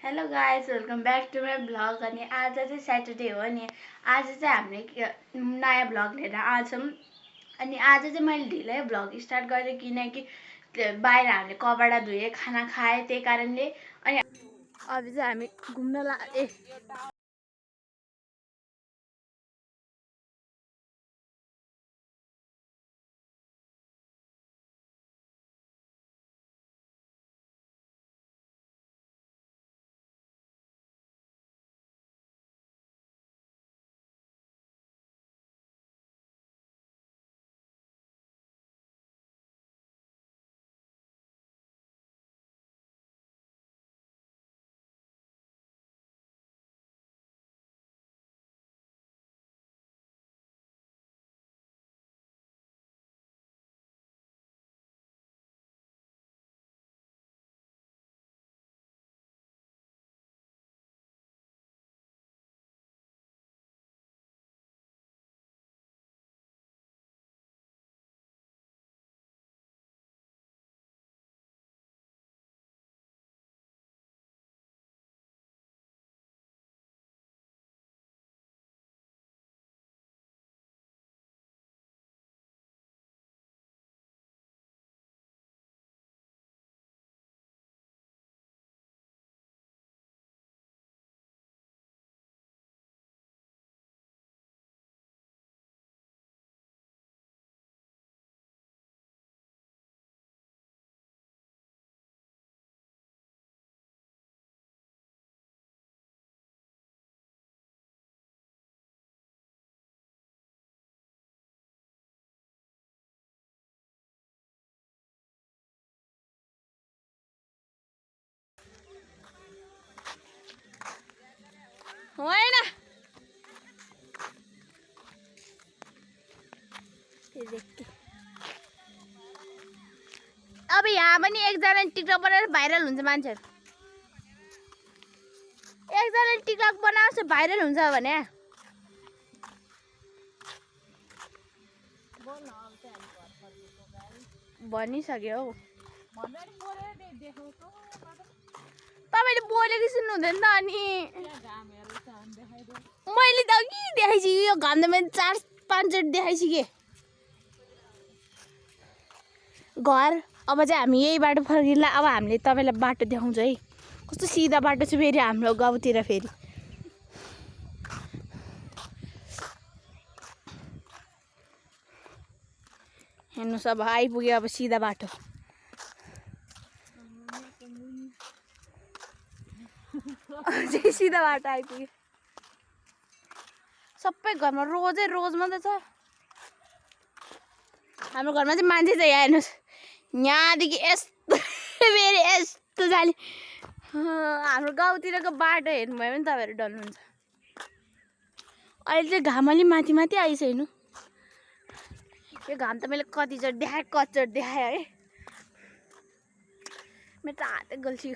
Hello guys, welcome back to my vlog. अनि आज चाहिँ स्याटरडे हो नि आज चाहिँ हामीले नयाँ भ्लग लिएर आउँछौँ। अनि आज चाहिँ मैले ढिलै भ्लग स्टार्ट गरेँ किनकि बाहिर हामीले कपडा धोएँ, खाना खाएँ, त्यही कारणले। अनि अब चाहिँ हामी घुम्न लागे। होइन अब यहाँ पनि एकजना टिकटक बनाएर भाइरल हुन्छ मान्छेहरू। एकजना टिकटक बनाउँछ भाइरल हुन्छ भने भनिसक्यो हौ। तपाईँले बोलेको सुन्नु हुँदैन त। अनि मैले त अघि देखाइसकेँ, यो घाम त मैले 4-5 चोटि देखाइसकेँ घर। अब चाहिँ हामी यही बाटो फर्किँला। अब हामीले तपाईँलाई बाटो देखाउँछ है, कस्तो सिधा बाटो छ फेरि हाम्रो गाउँतिर। फेरि हेर्नुहोस्, अब आइपुग्यो अब सिधा बाटो। अझै सिधा बाटो आइपुग्यो। सबै घरमा रोजै रोज मात्रै छ। हाम्रो घरमा चाहिँ मान्छे छ। यहाँ हेर्नुहोस्, यहाँदेखि यस्तो फेरि यस्तो जाने। हाम्रो गाउँतिरको बाटो हेर्नुभयो भने तपाईँहरू डल्नुहुन्छ। अहिले चाहिँ घाम अलि माथि माथि आइस हेर्नु। यो घाम त मैले कतिचोटि देखाएँ, कतिचोटि देखाएँ है। मेरो त हातै गल्छियो।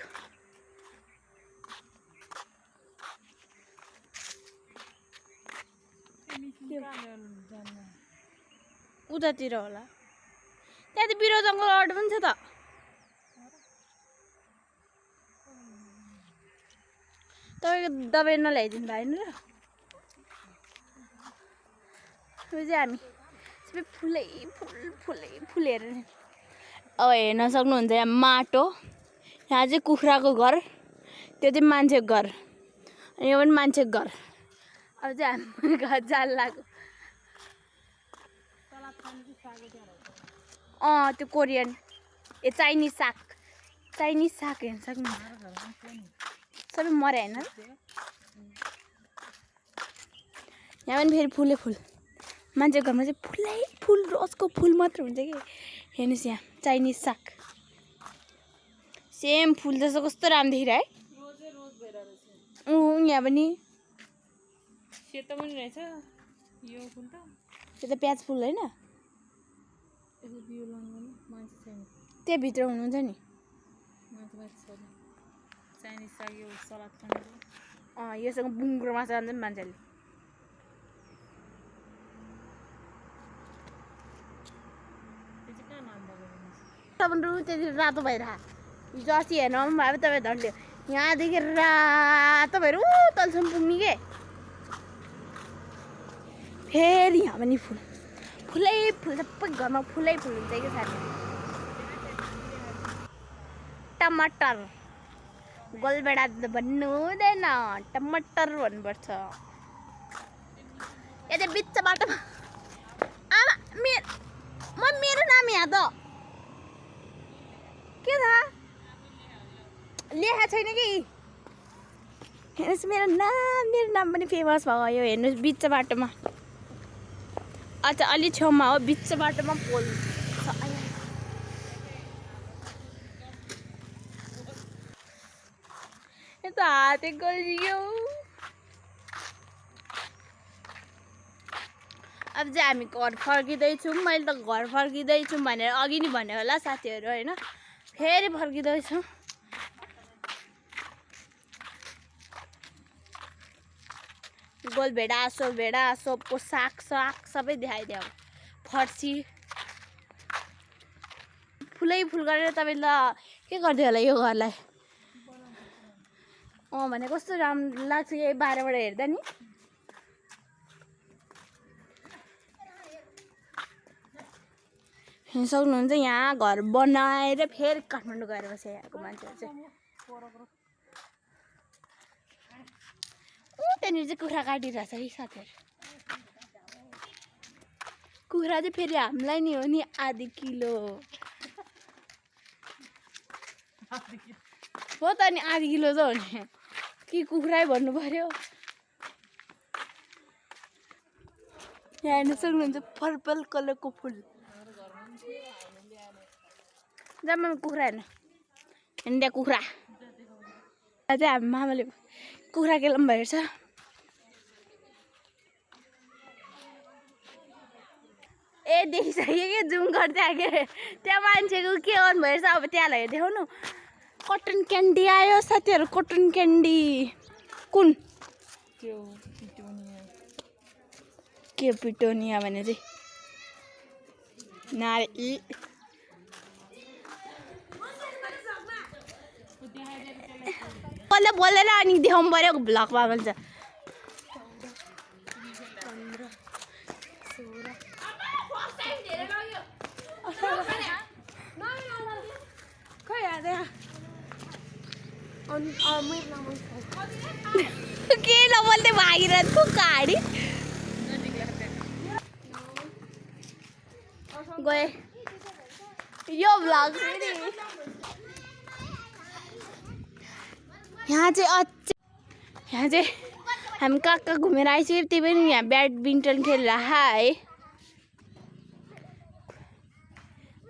उतातिर होला, त्यहाँ त बिरुवा जङ्गल अड् पनि छ त। तपाईँको दबाई नल्याइदिनु भएन र। अब चाहिँ हामी सबै फुलै हेरेर अब हेर्न सक्नुहुन्छ। यहाँ माटो, यहाँ चाहिँ कुखुराको घर, त्यो चाहिँ मान्छेको घर, अनि यो पनि मान्छेको घर। अब चाहिँ हामी घर जान लाग्यो। त्यो कोरियन चाइनिज साग हेर्न सक्नुहुन्छ। सबै मरे होइन। यहाँ पनि फेरि फुलै फुल। मान्छेको घरमा चाहिँ फुलै फुल, रोजको फुल मात्र हुन्छ कि। हेर्नुहोस् यहाँ चाइनिज साग, सेम फुल जस्तो कस्तो राम्रो देखिरह है। यहाँ पनि सेतो पनि रहेछ यो फुल त। त्यो त प्याज फुल होइन, त्यहाँ भित्र हुनुहुन्छ नि चाइनिज साग। यो सलाद खान्छ। योसँग बुङ्ग्रो माछा खान्छ नि मान्छेले। त्यति रातो भइरह। हिजो अस्ति हेर्नु पनि भयो तपाईँ धन्यो। यहाँदेखि तपाईँहरू तलसम्म पुग्ने के फेरि यहाँ पनि फुल फुलै फुल सबै घरमा फुलै फुल हुन्छ कि साथी टमाटर गोलभेडा त भन्नु हुँदैन टमाटर भन्नुपर्छ यहाँ चाहिँ बिच बाटोमा आमा मेरो नाम यहाँ त के थाहा लेखा छैन कि हेर्नुहोस् मेरो नाम पनि फेमस भयो यो हेर्नुहोस् बिच बाटोमा अच्छा अलि छेउमा हो बिच बाटोमा पोल छ यता हाते गलियो अब चाहिँ हामी घर फर्किँदैछौँ मैले त घर फर्किँदैछौँ भनेर अघि नै भन्यो होला साथीहरू होइन फेरि फर्किँदैछौँ गोलभेडा सोलभेडा सोपको साग सबै देखाइदियो फर्सी फुलै फुल गरेर तपाईँले के गरिदियो होला यो घरलाई भने कस्तो राम्रो लाग्छ यही बाहिरबाट हेर्दा नि सक्नुहुन्छ यहाँ घर बनाएर फेरि काठमाडौँ गएर बस्छ यहाँको मान्छेहरू चाहिँ त्यहाँनिर चाहिँ कुखुरा काटिरहेछ है साथीहरू कुखुरा चाहिँ फेरि हामीलाई नि हो नि आधी किलो हो त नि आधी किलो त हो नि कि कुखुरै भन्नु पर्यो यहाँ हेर्नु सक्नुहुन्छ पर्पल कलरको फुल जम्मा कुखुरा हेर्नु त्यहाँ कुखुरा चाहिँ हामी मामाले कुखुरा केलाउनु भएको छ ए देखिसक्यो कि जुम गर्दै आएको त्यहाँ मान्छेको के गर्नु भएछ अब त्यहाँलाई देखाउनु कटन क्यान्डी आयो साथीहरू कटन क्यान्डी कुन के पिटोनिया भने चाहिँ नारी बोलेर अनि देखाउनु पर्यो भ्लगमा भन्छ के नबोल्दै भागिरहेको गाडी गए यो भ्लग फेरि यहाँ चाहिँ हामी कहाँ घुमेर आइसक्यो त्यही पनि यहाँ ब्याडमिन्टन खेलिरहेको है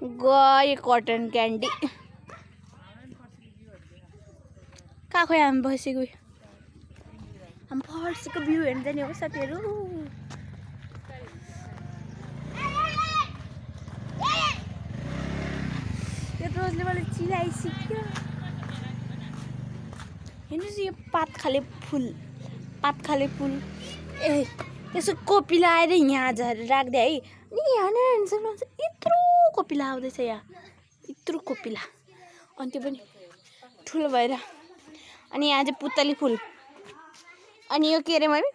गयो कटन क्यान्डी कहाँ खोइ हामी बसेको हामी फर्सीको भ्यू हेर्नु जाने हो साथीहरू यो रोजले मलाई चिलाइसक्यो हेर्नुहोस् यो पात खाले फुल ए त्यसो कोपिला आएर यहाँ झरेर राख्दै है अनि यहाँ नै हेर्नु सक्नुहुन्छ यत्रो कोपिला आउँदैछ यहाँ यत्रो कोपिला अनि त्यो पनि ठुलो भएर अनि यहाँ चाहिँ पुतली फुल अनि यो के अरे मम्मी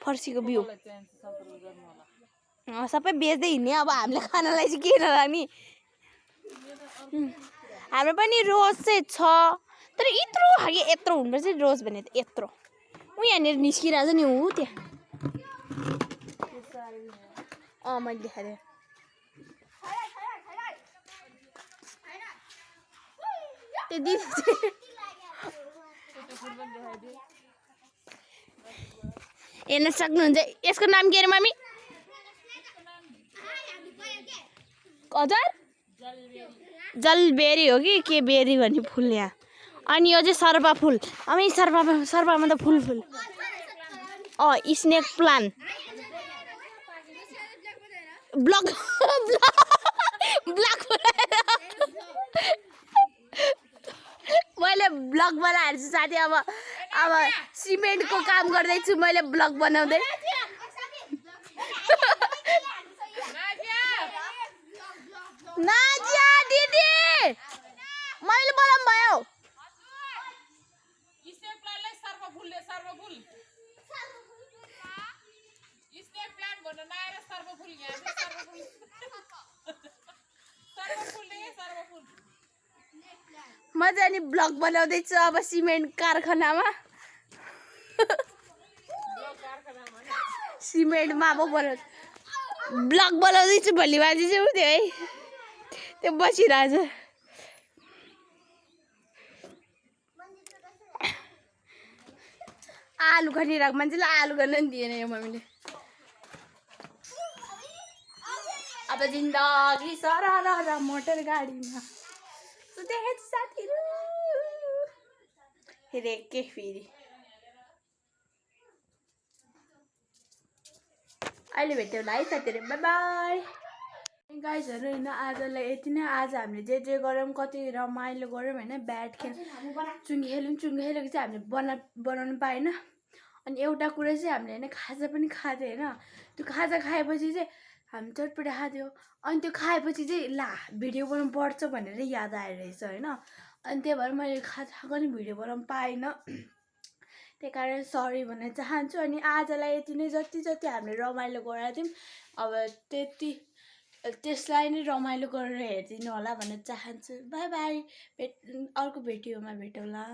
फर्सीको बिउ सबै बेच्दै हिँड्ने अब हामीले खानालाई चाहिँ के नलाग्ने हाम्रो पनि रोज चाहिँ छ तर यत्रो खालको यत्रो हुनुपर्छ रोज भने त यत्रो यहाँनिर निस्किरहेछ नि ऊ त्यहाँ मैले देखाएँ त्यो दिदी हेर्न सक्नुहुन्छ यसको नाम के अरे मम्मी हजुर जलबेरी हो कि के बेरी भन्ने फुल यहाँ अनि यो चाहिँ सर्पा फुल अनि सर्पामा त फुल स्नेक प्लान्ट ब्लक मैले ब्लग बनाएर छु साथी अब सिमेन्टको काम गर्दैछु मैले ब्लग बनाउँदै नाजिया दिदी मैले बोलाउनु भयो सर्वफुल यहाँ चाहिँ सर्वफुल सर्वफुल ले सर्वफुल म चाहिँ अनि ब्लग बनाउँदैछु अब सिमेन्ट कारखानामा सिमेन्टमा अब ब्लग बनाउँदैछु भोलि बाजी चाहिँ उठ्यो है त्यो बसिरहेछ आलु खनिरहेको मान्छेलाई आलु गर्न नि दिएन यो मम्मीले अब जिन्दगी सरर मोटर गाडीमा देखेछ साथीहरू हेरेके फेरि अहिले भेट्यो होला है साथीहरू बाई बाई गाइजहरू होइन आजलाई यति नै आज हामीले जे गऱ्यौँ कति रमाइलो गऱ्यौँ होइन ब्याट चुङ्गी खेल्यौँ चुङ्गी खेलेको चाहिँ हामीले बनाउनु पाएन अनि एउटा कुरा चाहिँ हामीले होइन खाजा पनि खाँदै होइन त्यो खाजा खाएपछि चाहिँ हामी चटपटे खाँदियो अनि त्यो खाएपछि चाहिँ ला भिडियो बनाउनु पर्छ भनेर याद आएर रहेछ होइन अनि त्यही भएर मैले खाजा खाएको नि भिडियो बनाउनु पाइनँ त्यही कारण सरी भन्न चाहन्छु अनि आजलाई यति नै जति हामीले रमाइलो गरेको थियौँ अब त्यसलाई नै रमाइलो गरेर हेरिदिनु होला भन्न चाहन्छु बाई बाई अर्को भिडियोमा भेटौँला